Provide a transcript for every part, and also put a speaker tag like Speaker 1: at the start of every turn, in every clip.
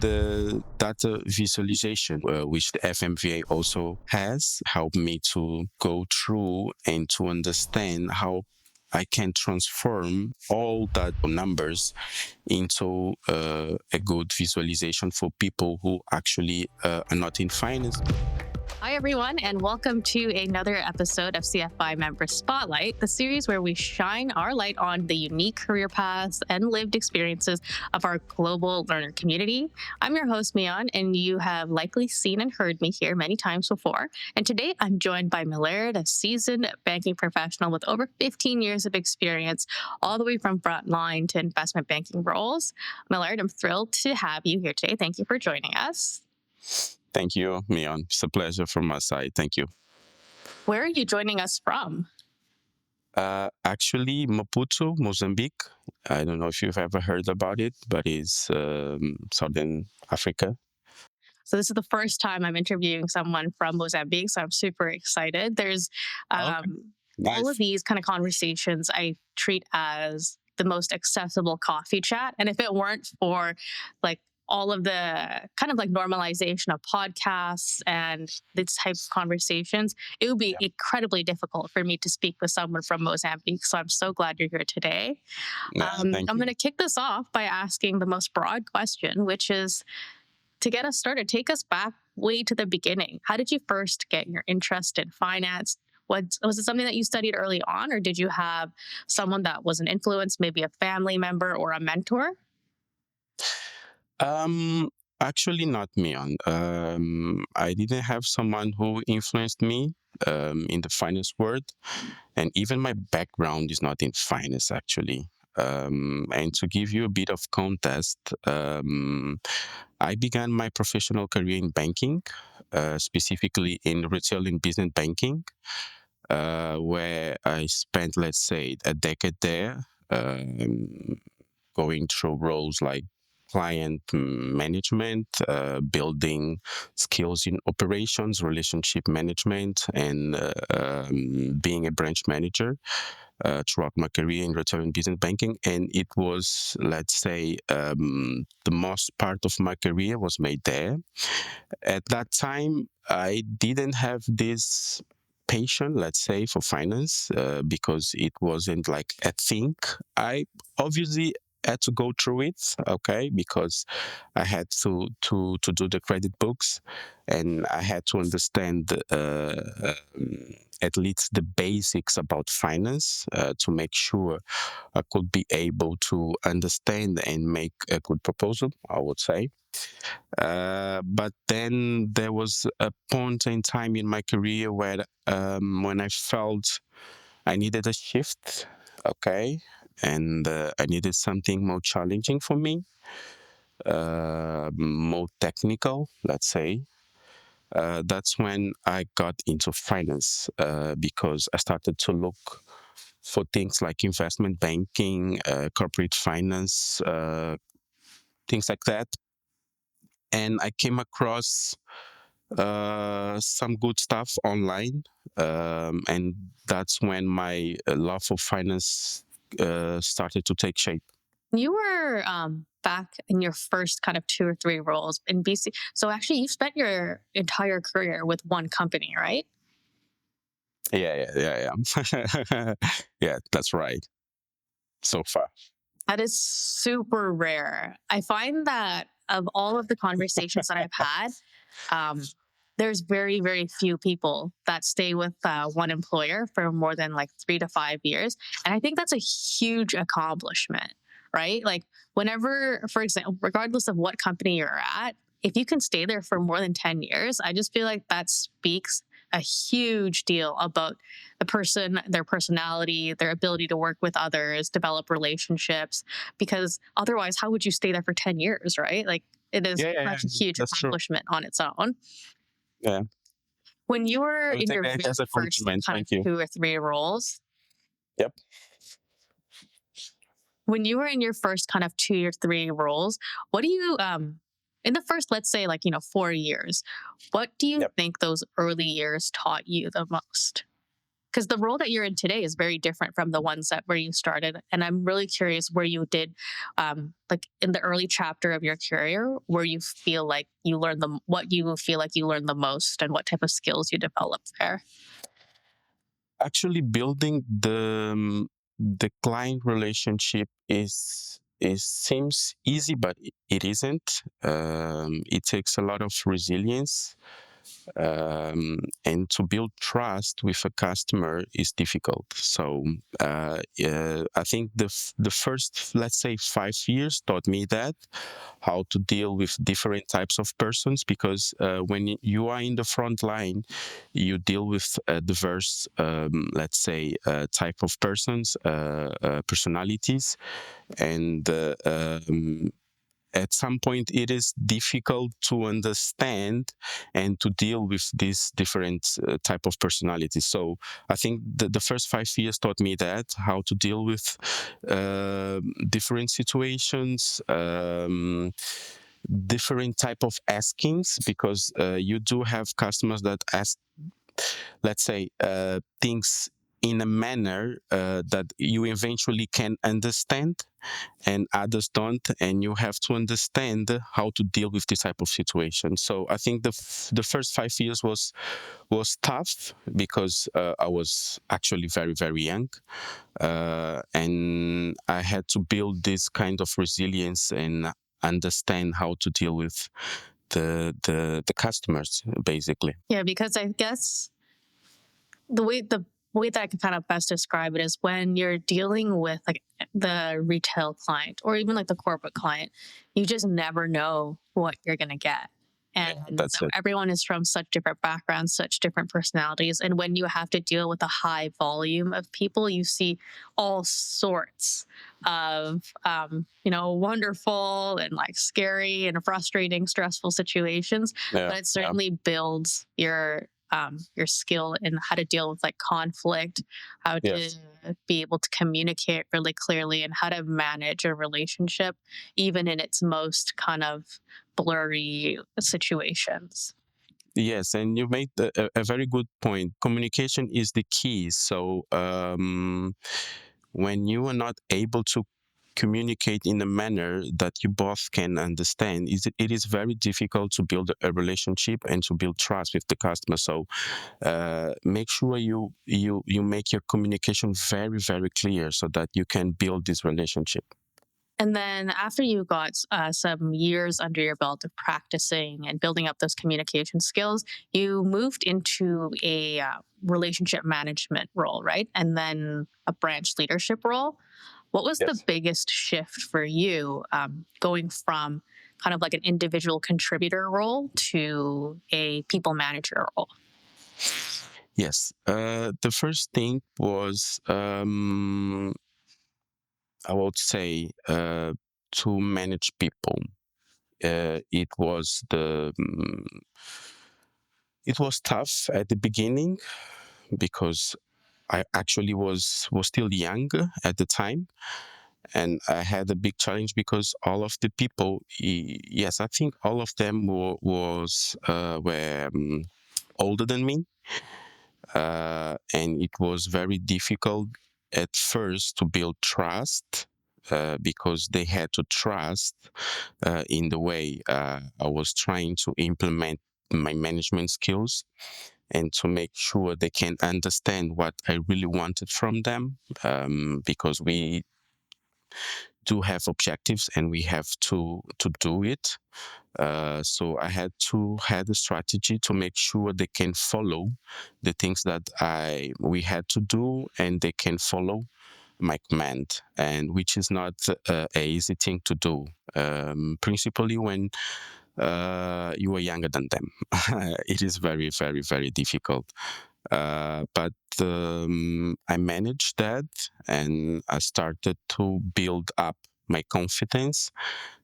Speaker 1: the data visualization, which the FMVA also has, helped me to go through and to understand how I can transform all that numbers into a good visualization for people who actually are not in finance.
Speaker 2: Hi, everyone, and welcome to another episode of CFI Member Spotlight, the series where we shine our light on the unique career paths and lived experiences of our global learner community. I'm your host, Meeyeon, and you have likely seen and heard me here many times before. And today I'm joined by Milerde, a seasoned banking professional with over 15 years of experience, all the way from frontline to investment banking roles. Milerde, I'm thrilled to have you here today. Thank you for joining us.
Speaker 1: Thank you, Meeyeon. It's a pleasure from my side. Thank you.
Speaker 2: Where are you joining us from?
Speaker 1: Actually, Maputo, Mozambique. I don't know if you've ever heard about it, but it's Southern Africa.
Speaker 2: So this is the first time I'm interviewing someone from Mozambique, so I'm super excited. There's
Speaker 1: Okay.
Speaker 2: all of
Speaker 1: Nice.
Speaker 2: these kind of conversations I treat as the most accessible coffee chat. And if it weren't for like all of the kind of like normalization of podcasts and these types of conversations, it would be
Speaker 1: Yeah.
Speaker 2: incredibly difficult for me to speak with someone from Mozambique. So I'm so glad you're here today.
Speaker 1: Yeah, thank
Speaker 2: I'm
Speaker 1: you.
Speaker 2: going to kick this off by asking the most broad question, which is, to get us started, take us back way to the beginning. How did you first get your interest in finance? Was it something that you studied early on, or did you have someone that was an influence, maybe a family member or a mentor?
Speaker 1: Um, Actually, not me. I didn't have someone who influenced me in the finance world, and even my background is not in finance actually. And to give you a bit of context, I began my professional career in banking, specifically in retail and business banking, where I spent, let's say, a decade there, going through roles like client management, building skills in operations, relationship management, and being a branch manager throughout my career in retail and business banking. And it was, let's say, the most part of my career was made there. At that time, I didn't have this passion, let's say, for finance because it wasn't like a thing. I obviously had to go through it, okay, because I had to do the credit books, and I had to understand at least the basics about finance to make sure I could be able to understand and make a good proposal, I would say. But then there was a point in time in my career where when I felt I needed a shift, okay, and I needed something more challenging for me, more technical, let's say. That's when I got into finance because I started to look for things like investment banking, corporate finance, things like that. And I came across some good stuff online. And that's when my love for finance started to take shape.
Speaker 2: You were back in your first kind of two or three roles in BC. So actually, you spent your entire career with one company, right?
Speaker 1: Yeah. Yeah, that's right. So far.
Speaker 2: That is super rare. I find that of all of the conversations that I've had, um, there's very, very few people that stay with one employer for more than like 3 to 5 years. And I think that's a huge accomplishment, right? Like, whenever, for example, regardless of what company you're at, if you can stay there for more than 10 years, I just feel like that speaks a huge deal about the person, their personality, their ability to work with others, develop relationships. Because otherwise, how would you stay there for 10 years, right? Like, it is
Speaker 1: Yeah.
Speaker 2: such a huge
Speaker 1: That's true.
Speaker 2: accomplishment on its own.
Speaker 1: Yeah.
Speaker 2: When you were
Speaker 1: I would
Speaker 2: in
Speaker 1: take
Speaker 2: your
Speaker 1: that as
Speaker 2: very
Speaker 1: a
Speaker 2: first
Speaker 1: compliment.
Speaker 2: kind of
Speaker 1: Thank you.
Speaker 2: two or three roles,
Speaker 1: Yep.
Speaker 2: when you were in your first kind of two or three roles, what do you, in the first, let's say, like, 4 years, what do you
Speaker 1: Yep.
Speaker 2: think those early years taught you the most? because the role that you're in today is very different from the ones that where you started. And I'm really curious where you did, like in the early chapter of your career, where you feel like you learned what you feel like you learned the most, and what type of skills you developed there.
Speaker 1: Actually, building the client relationship is seems easy, but it isn't. It takes a lot of resilience, and to build trust with a customer is difficult. So I think the first, let's say, 5 years taught me that how to deal with different types of persons, because when you are in the front line, you deal with diverse, let's say, type of persons, personalities, and at some point it is difficult to understand and to deal with these different type of personalities. So I think the first 5 years taught me that how to deal with different situations, different type of askings, because you do have customers that ask, let's say, things in a manner that you eventually can understand, and others don't, and you have to understand how to deal with this type of situation. So I think the first 5 years was tough, because I was actually very, very young, and I had to build this kind of resilience and understand how to deal with the customers, basically.
Speaker 2: Yeah, because I guess the way that I can kind of best describe it is when you're dealing with like the retail client or even like the corporate client, you just never know what you're gonna get.
Speaker 1: Yeah,
Speaker 2: And
Speaker 1: that's it.
Speaker 2: everyone is from such different backgrounds, such different personalities. And when you have to deal with a high volume of people, you see all sorts of, wonderful and like scary and frustrating, stressful situations.
Speaker 1: Yeah,
Speaker 2: But it
Speaker 1: yeah.
Speaker 2: certainly builds your skill in how to deal with like conflict, how to
Speaker 1: Yes.
Speaker 2: be able to communicate really clearly, and how to manage a relationship, even in its most kind of blurry situations.
Speaker 1: Yes, and you made a very good point. Communication is the key. So when you are not able to communicate in a manner that you both can understand, it is very difficult to build a relationship and to build trust with the customer. So make sure you make your communication very, very clear, so that you can build this relationship.
Speaker 2: And then after you got some years under your belt of practicing and building up those communication skills, you moved into a relationship management role, right? And then a branch leadership role. What was the
Speaker 1: Yes.
Speaker 2: biggest shift for you, going from kind of like an individual contributor role to a people manager role?
Speaker 1: Yes. The first thing was, I would say, to manage people. It was tough at the beginning, because I actually was still young at the time, and I had a big challenge, because all of the people, yes, I think all of them were older than me, and it was very difficult at first to build trust, because they had to trust in the way I was trying to implement my management skills, and to make sure they can understand what I really wanted from them, because we do have objectives and we have to do it. So I had to had a strategy to make sure they can follow the things that I we had to do, and they can follow my command, and which is not a easy thing to do. Principally when you are younger than them, it is very, very, very difficult. But I managed that, and I started to build up my confidence,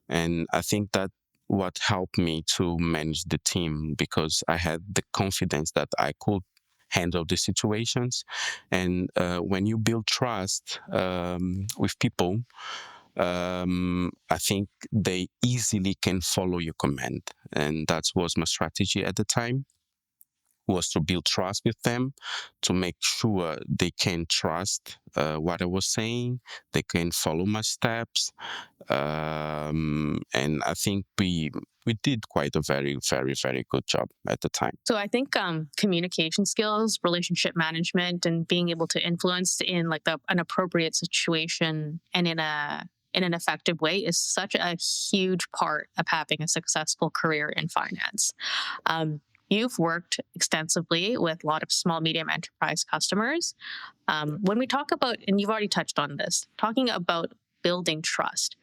Speaker 1: and I think that what helped me to manage the team, because I had the confidence that I could handle the situations. And when you build trust with people, I think they easily can follow your command. And that was my strategy at the time. was to build trust with them, to make sure they can trust what I was saying, they can follow my steps, and I think we did quite a very, very, very good job at the time.
Speaker 2: So I think communication skills, relationship management, and being able to influence in like an appropriate situation and in an effective way is such a huge part of having a successful career in finance. Um, you've worked extensively with a lot of small, medium enterprise customers. When we talk about, and you've already touched on this, talking about building trust,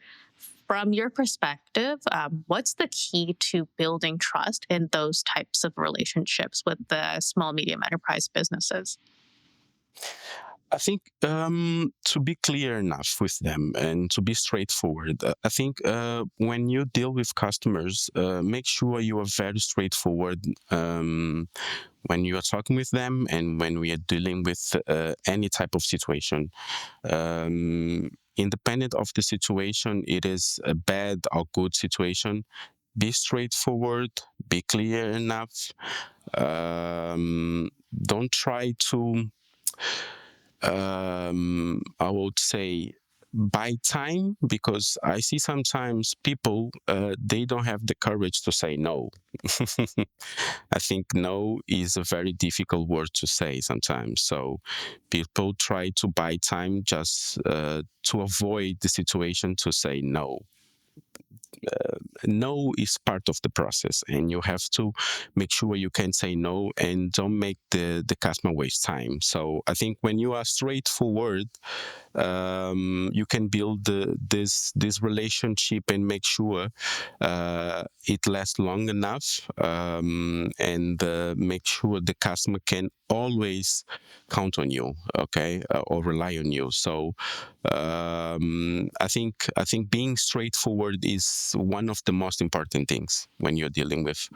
Speaker 2: from your perspective, what's the key to building trust in those types of relationships with the small, medium enterprise businesses?
Speaker 1: I think to be clear enough with them and to be straightforward, I think when you deal with customers, make sure you are very straightforward when you are talking with them and when we are dealing with any type of situation. Independent of the situation, it is a bad or good situation. Be straightforward, be clear enough. Don't try to I would say buy time, because I see sometimes people they don't have the courage to say no. I think no is a very difficult word to say sometimes. So people try to buy time just to avoid the situation to say no. No is part of the process, and you have to make sure you can say no and don't make the customer waste time. So I think when you are straightforward, you can build this relationship and make sure it lasts long enough, and make sure the customer can always count on you, okay, or rely on you. So I think being straightforward is one of the most important things when you're dealing with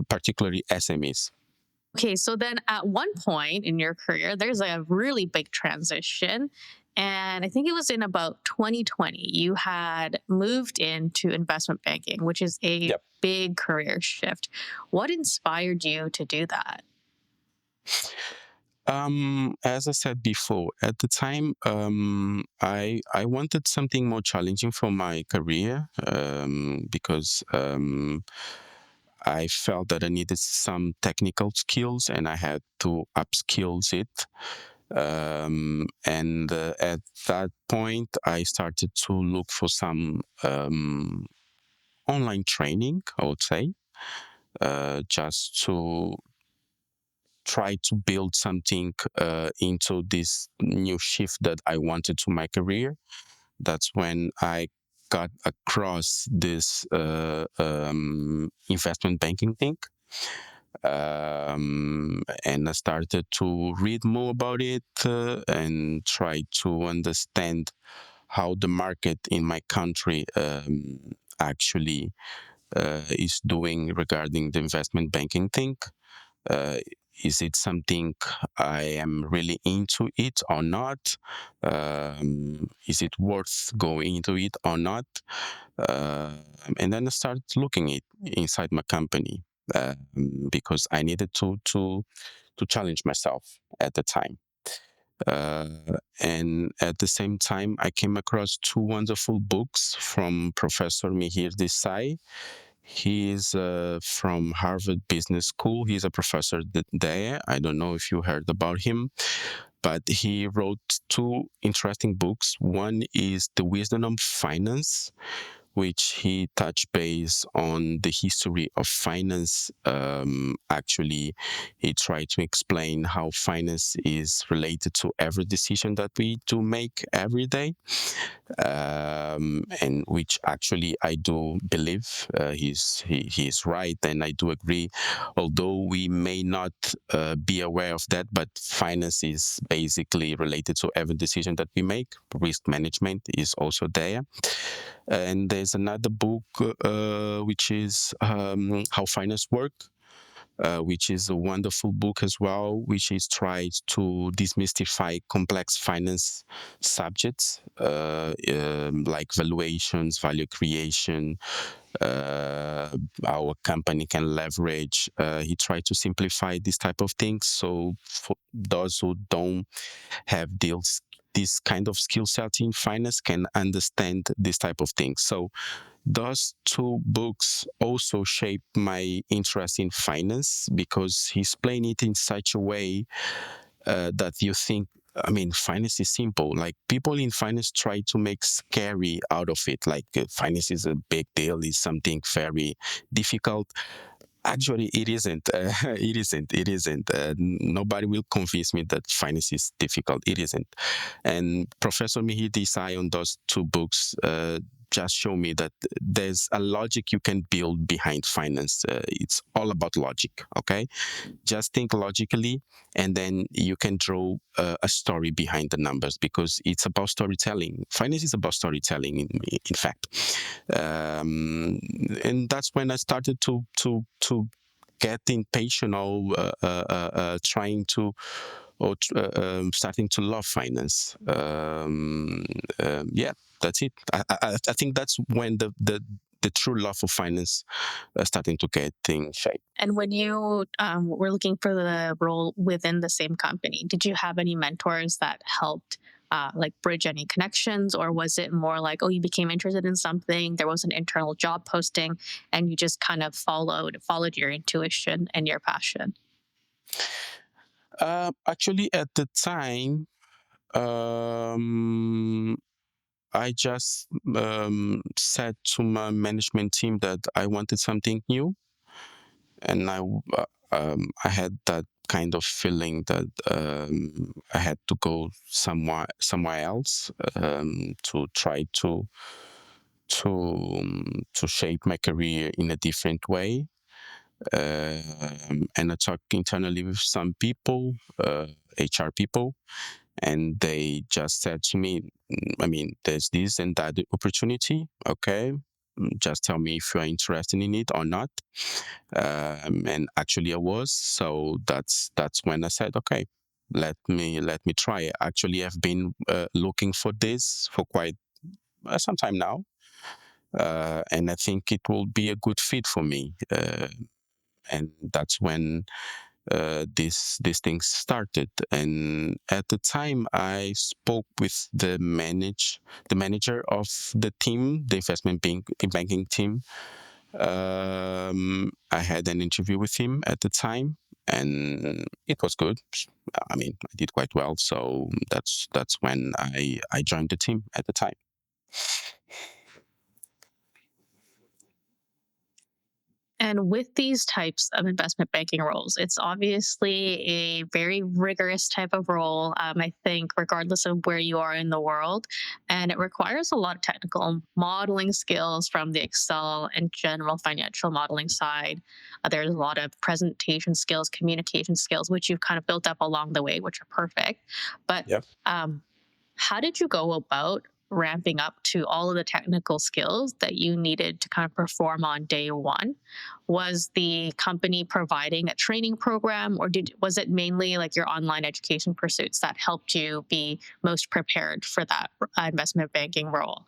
Speaker 1: particularly SMEs.
Speaker 2: Okay, so then at one point in your career, there's a really big transition. And I think it was in about 2020, you had moved into investment banking, which is a
Speaker 1: Yep.
Speaker 2: big career shift. What inspired you to do that?
Speaker 1: As I said before, at the time, I wanted something more challenging for my career, because I felt that I needed some technical skills and I had to upskills it. And at that point, I started to look for some online training, I would say, just to try to build something into this new shift that I wanted to my career. That's when I got across this investment banking thing. And I started to read more about it and try to understand how the market in my country actually is doing regarding the investment banking thing. Uh, is it something I am really into it or not? Is it worth going into it or not? Uh, and then I started looking it inside my company, because I needed to challenge myself at the time. Uh, and at the same time, I came across two wonderful books from Professor Mihir. He is from Harvard Business School. He's a professor there. I don't know if you heard about him, but he wrote two interesting books. One is The Wisdom of Finance, which he touched base on the history of finance. Actually, he tried to explain how finance is related to every decision that we do make every day, and which actually I do believe he's right, and I do agree. Although we may not be aware of that, but finance is basically related to every decision that we make. Risk management is also there. And there's another book which is How Finance Work. which is a wonderful book as well, which is tries to demystify complex finance subjects like valuations, value creation, uh, our company can leverage. He tried to simplify this type of things. So for those who don't have deals, this kind of skill set in finance can understand this type of things. So those two books also shaped my interest in finance because he explained it in such a way that you think, I mean, finance is simple. Like people in finance try to make scary out of it. Like finance is a big deal, is something very difficult. Actually, it isn't. It isn't. It isn't. Nobody will convince me that finance is difficult. It isn't. And Professor Mihir Desai on those two books just show me that there's a logic you can build behind finance. It's all about logic. Okay, just think logically, and then you can draw a story behind the numbers because it's about storytelling. Finance is about storytelling, in fact. And that's when I started to get impatient or trying to or starting to love finance. Yeah, that's it. I think that's when the true love for finance starting to get in shape.
Speaker 2: And when you were looking for the role within the same company, did you have any mentors that helped like bridge any connections, or was it more like, oh, you became interested in something, there was an internal job posting, and you just kind of followed your intuition and your passion?
Speaker 1: Actually, at the time, um, I just said to my management team that I wanted something new, and I had that kind of feeling that I had to go somewhere else to try to shape my career in a different way. And I talked internally with some people, HR people, and they just said to me, I mean, there's this and that opportunity. Okay, just tell me if you're interested in it or not. And actually, I was. So that's when I said, okay, let me try. Actually, I've been looking for this for quite some time now, and I think it will be a good fit for me. And that's when these things started. And at the time, I spoke with the manager of the team, the banking team. I had an interview with him at the time, and it was good. I mean, I did quite well. So that's when I joined the team at the time.
Speaker 2: And with these types of investment banking roles, it's obviously a very rigorous type of role, I think, regardless of where you are in the world. And it requires a lot of technical modeling skills from the Excel and general financial modeling side. There's a lot of presentation skills, communication skills, which you've kind of built up along the way, which are perfect. But
Speaker 1: Yeah.
Speaker 2: um, how did you go about ramping up to all of the technical skills that you needed to kind of perform on day one? Was the company providing a training program, or was it mainly like your online education pursuits that helped you be most prepared for that investment banking role?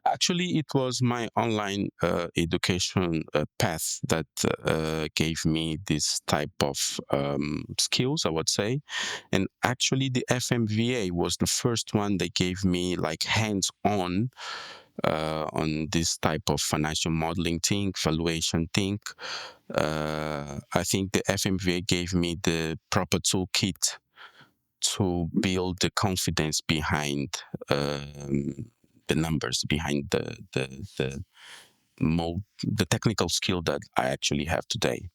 Speaker 1: Actually, it was my online education path that gave me this type of skills, I would say. And actually, the FMVA was the first one that gave me like hands on this type of financial modeling thing, valuation thing. I think the FMVA gave me the proper toolkit to build the confidence behind the numbers, behind the technical skill that I actually have today.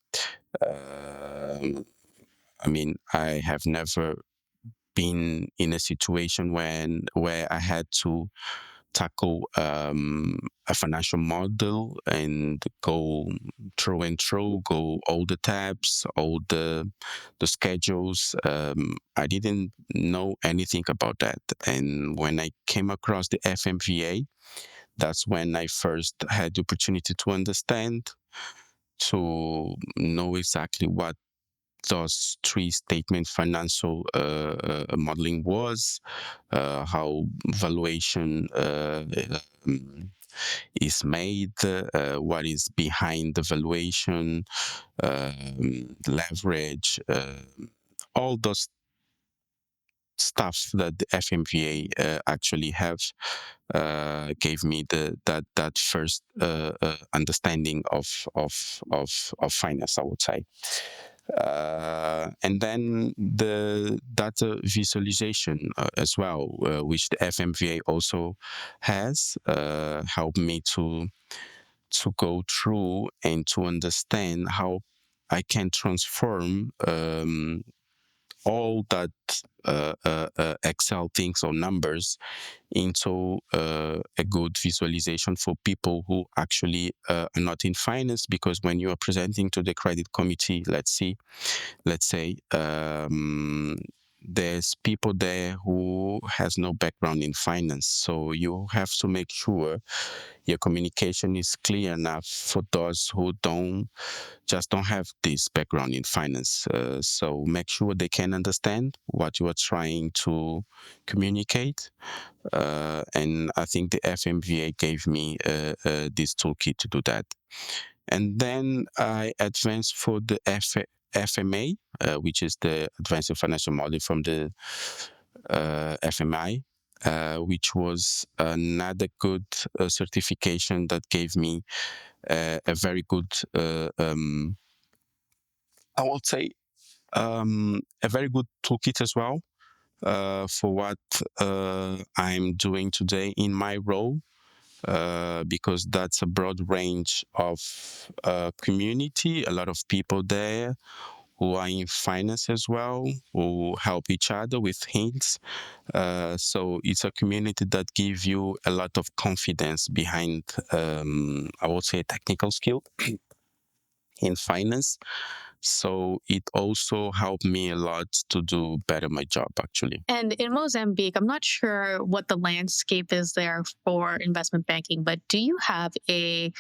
Speaker 1: Um, I mean, I have never been in a situation where I had to tackle a financial model and go through and through, go all the tabs, all the schedules. I didn't know anything about that, and when I came across the FMVA, that's when I first had the opportunity to understand. to know exactly what those three statement financial modeling was, how valuation um, is made, what is behind the valuation, leverage, all those stuff that the FMVA actually have gave me that first understanding of finance, I would say. And then the data visualization as well, which the FMVA also has, helped me to go through and to understand how I can transform all that Excel things or numbers into a good visualization for people who actually are not in finance. Because when you are presenting to the credit committee, let's say, there's people there who has no background in finance, so you have to make sure your communication is clear enough for those who don't have this background in finance. So make sure they can understand what you are trying to communicate. And I think the FMVA gave me this toolkit to do that. And then I advanced for the FMA, which is the Advanced Financial Model from the FMI, which was another good certification that gave me a very good, I would say, a very good toolkit as well for what I'm doing today in my role. Because that's a broad range of community, a lot of people there who are in finance as well, who help each other with hints. So it's a community that gives you a lot of confidence behind, I would say, technical skill in finance. So it also helped me a lot to do better my job, actually.
Speaker 2: And in Mozambique, I'm not sure what the landscape is there for investment banking, but do you have a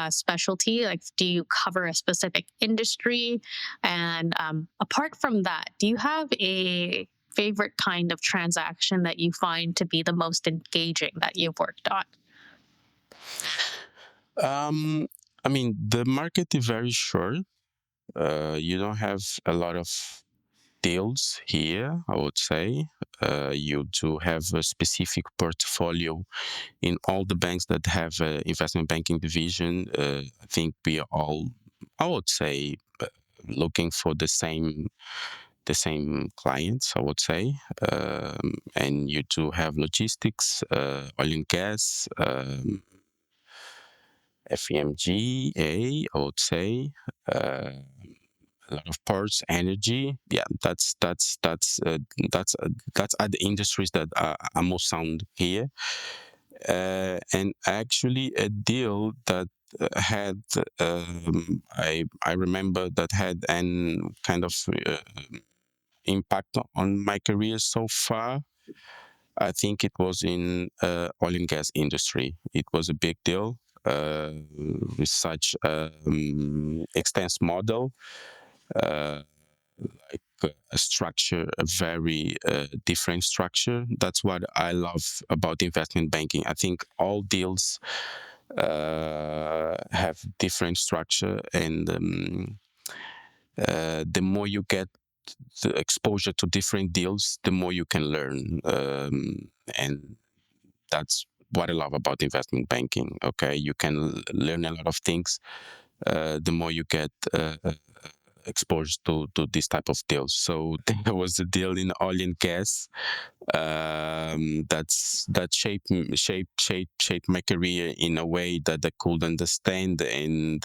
Speaker 2: specialty? Like, do you cover a specific industry? And apart from that, do you have a favorite kind of transaction that you find to be the most engaging that you've worked on?
Speaker 1: Um, I mean, the market is very short. You don't have a lot of deals here, I would say. You do have a specific portfolio in all the banks that have an investment banking division. I think we are all, I would say, looking for the same clients, I would say. And you do have logistics, oil and gas, FEMGA, I would say. A lot of parts, energy. Yeah, that's other industries that are most sound here. And actually, a deal that had I remember that had an kind of impact on my career so far. I think it was in oil and gas industry. It was a big deal with such extensive model. Uh, a structure, a very different structure. That's what I love about investment banking. I think all deals have different structure, and the more you get the exposure to different deals, the more you can learn. And that's what I love about investment banking. Okay, you can learn a lot of things the more you get exposed to this type of deals. So there was a deal in oil and gas that shaped my career in a way that I could understand, and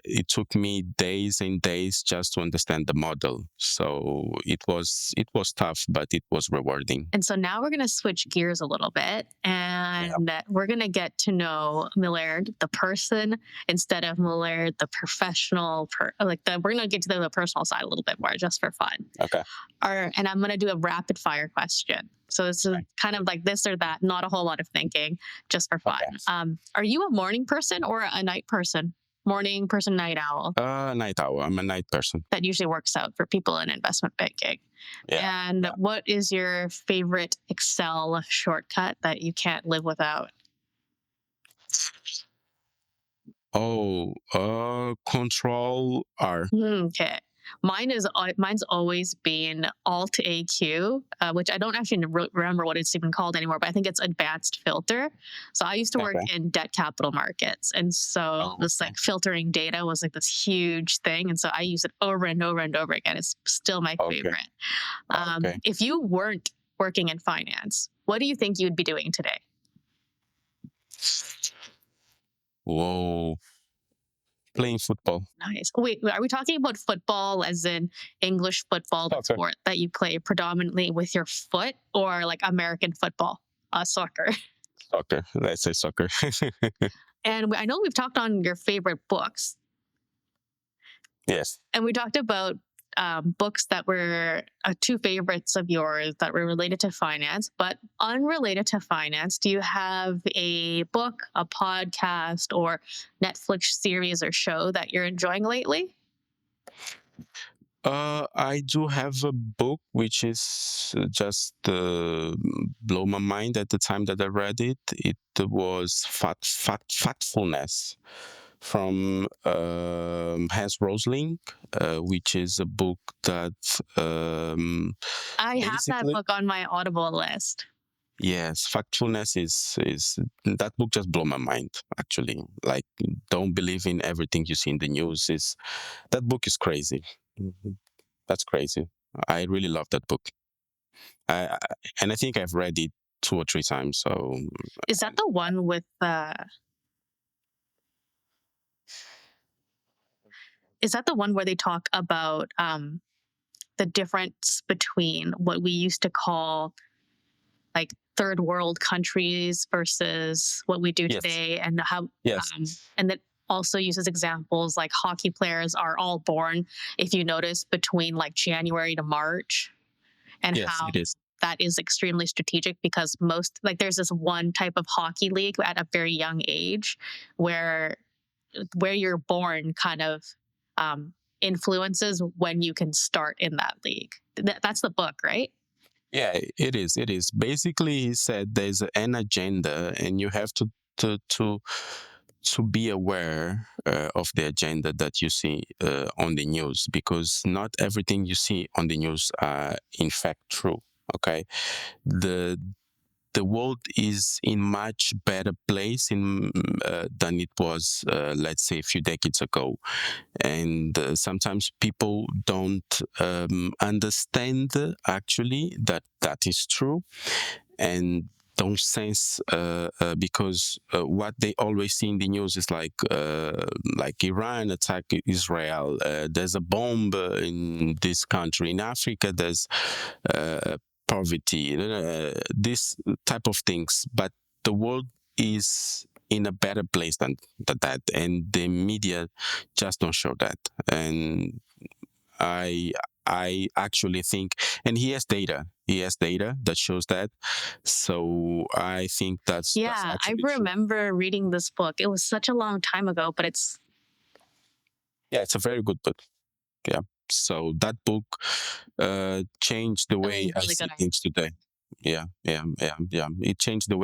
Speaker 1: it took me days and days just to understand the model. So it was tough, but it was rewarding.
Speaker 2: And so now we're going to switch gears a little bit
Speaker 1: Yeah.
Speaker 2: and we're going to get to know Millard, the person, instead of Millard, the professional. We're going to get to the personal side a little bit more just for fun.
Speaker 1: Okay.
Speaker 2: And I'm going to do a rapid fire question. So this is
Speaker 1: Okay.
Speaker 2: kind of like this or that, not a whole lot of thinking, just for fun.
Speaker 1: Okay.
Speaker 2: Are you a morning person or a night person? Morning person, night owl.
Speaker 1: Night owl. I'm a night person.
Speaker 2: That usually works out for people in investment banking.
Speaker 1: Yeah.
Speaker 2: And
Speaker 1: Yeah.
Speaker 2: what is your favorite Excel shortcut that you can't live without?
Speaker 1: Oh, Control R.
Speaker 2: Okay. Mine's always been Alt AQ, which I don't actually remember what it's even called anymore, but I think it's advanced filter. So I used to work
Speaker 1: Okay.
Speaker 2: in debt capital markets, and so
Speaker 1: Oh,
Speaker 2: this
Speaker 1: okay.
Speaker 2: like filtering data was like this huge thing, and so I use it over and over and over again. It's still my
Speaker 1: Okay.
Speaker 2: favorite.
Speaker 1: Okay.
Speaker 2: If you weren't working in finance, what do you think you'd be doing today?
Speaker 1: Whoa. Playing football.
Speaker 2: Nice. Wait, are we talking about football as in English football, the
Speaker 1: Soccer.
Speaker 2: sport that you play predominantly with your foot, or like American football, soccer?
Speaker 1: Soccer. Let's say soccer.
Speaker 2: And I know we've talked on your favorite books,
Speaker 1: Yes.
Speaker 2: and we talked about books that were two favorites of yours that were related to finance, but unrelated to finance. Do you have a book, a podcast, or Netflix series or show that you're enjoying lately?
Speaker 1: I do have a book which is just blow my mind at the time that I read it. It was Factfulness from Hans Rosling, which is a book that
Speaker 2: I have that
Speaker 1: basically,
Speaker 2: book on my Audible list.
Speaker 1: yes, Factfulness is that book just blow my mind actually. Like, don't believe in everything you see in the news. Is That book is crazy. Mhm. That's crazy. I really love that book. I, and I think I've read it 2 or 3 times. So
Speaker 2: Is that the one with is that the one where they talk about the difference between what we used to call like third world countries versus what we do
Speaker 1: yes,
Speaker 2: today, and how
Speaker 1: yes,
Speaker 2: and that also uses examples like hockey players are all born, if you notice, between like January to March, and
Speaker 1: yes,
Speaker 2: how
Speaker 1: it is.
Speaker 2: that is extremely strategic because most like there's this one type of hockey league at a very young age where you're born kind of um, influences when you can start in that league. That's the book, right?
Speaker 1: Yeah, it is. It is. Basically, he said there's an agenda, and you have to to to be aware of the agenda that you see on the news, because not everything you see on the news are in fact true. Okay, the the world is in much better place than it was, let's say, a few decades ago, and sometimes people don't understand actually that that is true, and don't sense because what they always see in the news is like Iran attack Israel, there's a bomb in this country, in Africa there's uh, poverty, this type of things, but the world is in a better place than that, and the media just don't show that. And I I actually think, and he has data that shows that. So I think that's
Speaker 2: Yeah, I
Speaker 1: actually true.
Speaker 2: remember reading this book. It was such a long time ago, but it's
Speaker 1: Yeah, it's a very good book. Yeah. So that book changed the way
Speaker 2: really,
Speaker 1: I
Speaker 2: really good.
Speaker 1: see things today. Yeah, yeah, yeah, yeah. It changed the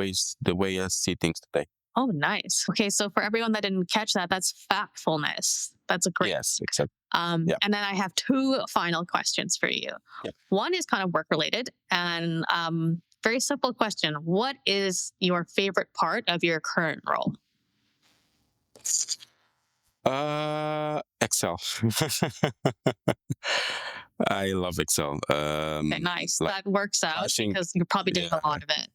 Speaker 1: way I see things today.
Speaker 2: Oh, nice. Okay, so for everyone that didn't catch that, that's factfulness. That's a great.
Speaker 1: Yes, exactly. Yeah,
Speaker 2: And then I have two final questions for you.
Speaker 1: yeah.
Speaker 2: One is kind of work related, and very simple question: what is your favorite part of your current role?
Speaker 1: Excel. I love Excel.
Speaker 2: Okay, nice.
Speaker 1: Like
Speaker 2: That works out
Speaker 1: crashing.
Speaker 2: because you're probably doing
Speaker 1: Yeah,
Speaker 2: a lot of it.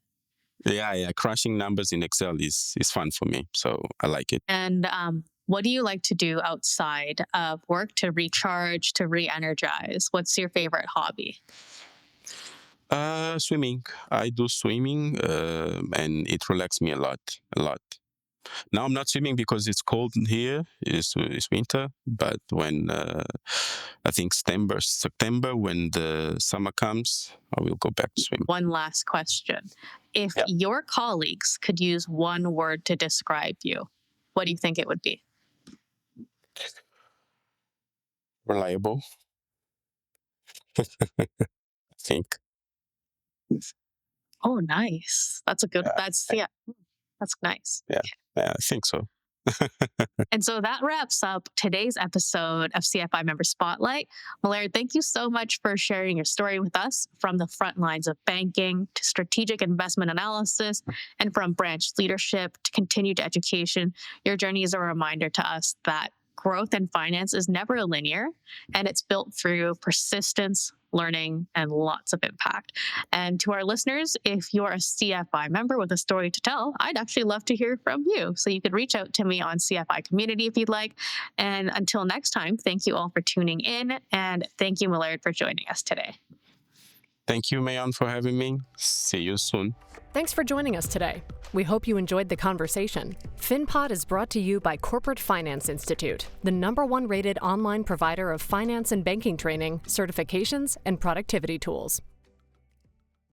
Speaker 1: yeah. Crashing numbers in Excel is fun for me, so I like it.
Speaker 2: And what do you like to do outside of work to recharge, to re-energize? What's your favorite hobby?
Speaker 1: Swimming. I do swimming, and it relaxes me a lot, a lot. Now I'm not swimming because it's cold here. It's winter, but when I think September, when the summer comes, I will go back to swim.
Speaker 2: One last question. If
Speaker 1: Yeah.
Speaker 2: your colleagues could use one word to describe you, what do you think it would be?
Speaker 1: reliable, I think.
Speaker 2: Oh, nice. That's a good.
Speaker 1: Yeah,
Speaker 2: That's yeah. That's nice.
Speaker 1: yeah, yeah, I think so.
Speaker 2: And so that wraps up today's episode of CFI Member Spotlight. Milerde, thank you so much for sharing your story with us, from the front lines of banking to strategic investment analysis, and from branch leadership to continued education. Your journey is a reminder to us that growth in finance is never linear, and it's built through persistence, learning, and lots of impact. And to our listeners, if you're a CFI member with a story to tell, I'd actually love to hear from you. So you could reach out to me on CFI Community if you'd like. And until next time, thank you all for tuning in. And thank you, Milerde, for joining us today.
Speaker 1: Thank you, Meeyeon, for having me. See you soon.
Speaker 3: Thanks for joining us today. We hope you enjoyed the conversation. FinPod is brought to you by Corporate Finance Institute, the #1 rated online provider of finance and banking training, certifications, and productivity tools.